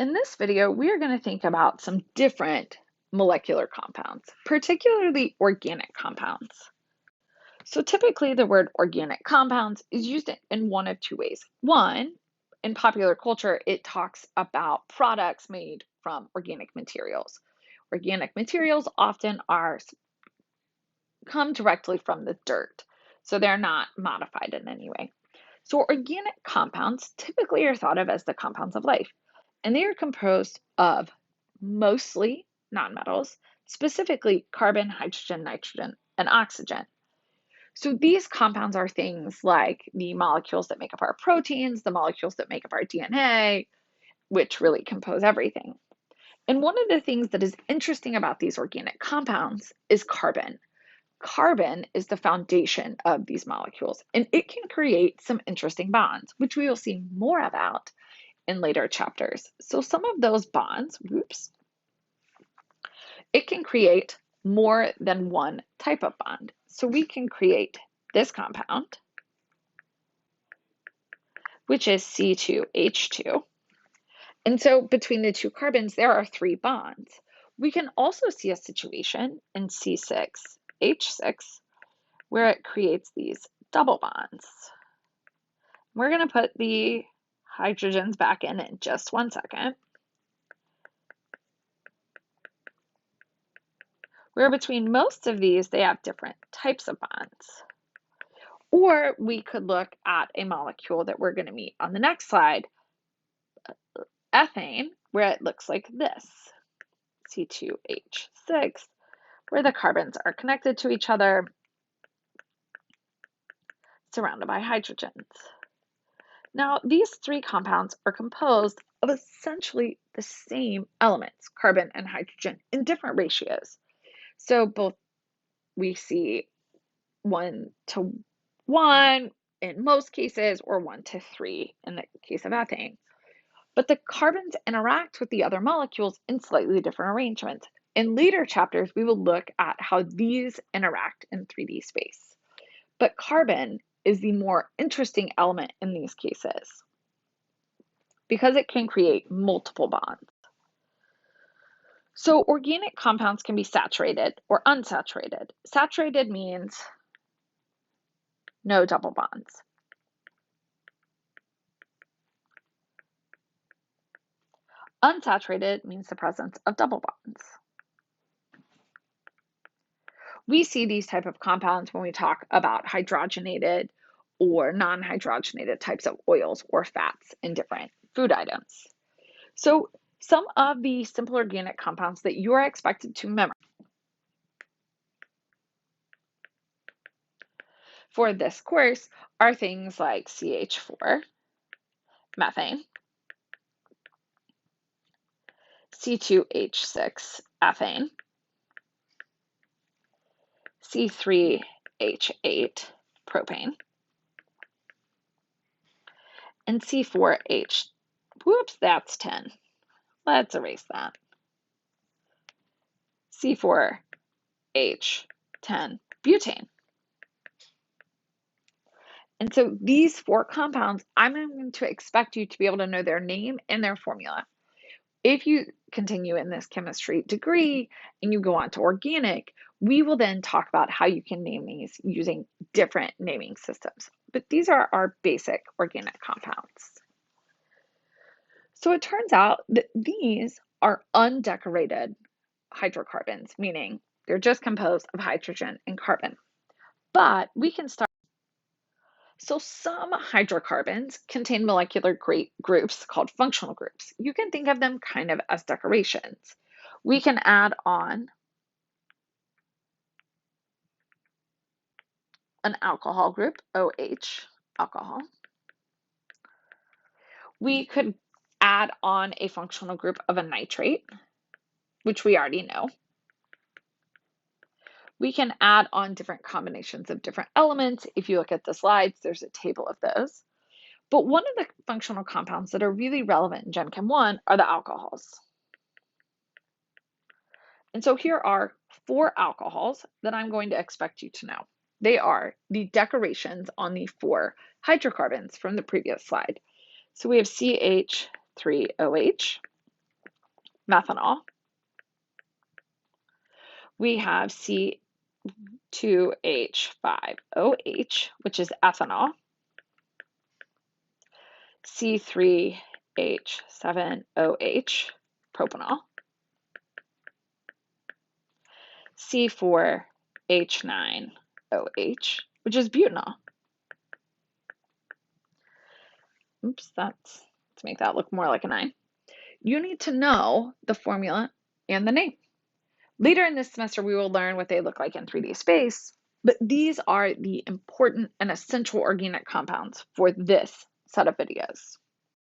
In this video, we are going to think about some different molecular compounds, particularly organic compounds. So typically the word organic compounds is used in one of two ways. One, in popular culture, it talks about products made from organic materials. Organic materials often come directly from the dirt, so they're not modified in any way. So organic compounds typically are thought of as the compounds of life, and they are composed of mostly nonmetals, specifically carbon, hydrogen, nitrogen, and oxygen. So these compounds are things like the molecules that make up our proteins, the molecules that make up our DNA, which really compose everything. And one of the things that is interesting about these organic compounds is carbon. Carbon is the foundation of these molecules, and it can create some interesting bonds, which we will see more about in later chapters. So some of those bonds, it can create more than one type of bond. So we can create this compound, which is C2H2. And so between the two carbons, there are three bonds. We can also see a situation in C6H6 where it creates these double bonds. We're going to put the hydrogens back in just 1 second. Where between most of these, they have different types of bonds. Or we could look at a molecule that we're going to meet on the next slide, ethane, where it looks like this, C2H6, where the carbons are connected to each other, surrounded by hydrogens. Now, these three compounds are composed of essentially the same elements, carbon and hydrogen, in different ratios. So both we see 1:1 in most cases, or 1:3 in the case of ethane. But the carbons interact with the other molecules in slightly different arrangements. In later chapters, we will look at how these interact in 3D space. But carbon is the more interesting element in these cases because it can create multiple bonds. So organic compounds can be saturated or unsaturated. Saturated means no double bonds. Unsaturated means the presence of double bonds. We see these type of compounds when we talk about hydrogenated or non-hydrogenated types of oils or fats in different food items. So some of the simple organic compounds that you are expected to memorize for this course are things like CH4, methane, C2H6, ethane, C3H8, propane, and C4H, whoops, that's 10. Let's erase that. C4H10, butane. And so these four compounds, I'm going to expect you to be able to know their name and their formula. If you continue in this chemistry degree and you go on to organic, we will then talk about how you can name these using different naming systems. But these are our basic organic compounds. So it turns out that these are undecorated hydrocarbons, meaning they're just composed of hydrogen and carbon. But we can start. So some hydrocarbons contain molecular groups called functional groups. You can think of them kind of as decorations. We can add on an alcohol group, OH, alcohol. We could add on a functional group of a nitrate, which we already know. We can add on different combinations of different elements. If you look at the slides, there's a table of those. But one of the functional compounds that are really relevant in Gen Chem 1 are the alcohols. And so here are 4 alcohols that I'm going to expect you to know. They are the decorations on the 4 hydrocarbons from the previous slide. So we have CH3OH, methanol. We have C2H5OH, which is ethanol. C3H7OH, propanol. C4H9OH, which is butanol. Oops, let's make that look more like a 9. You need to know the formula and the name. Later in this semester, we will learn what they look like in 3D space, but these are the important and essential organic compounds for this set of videos.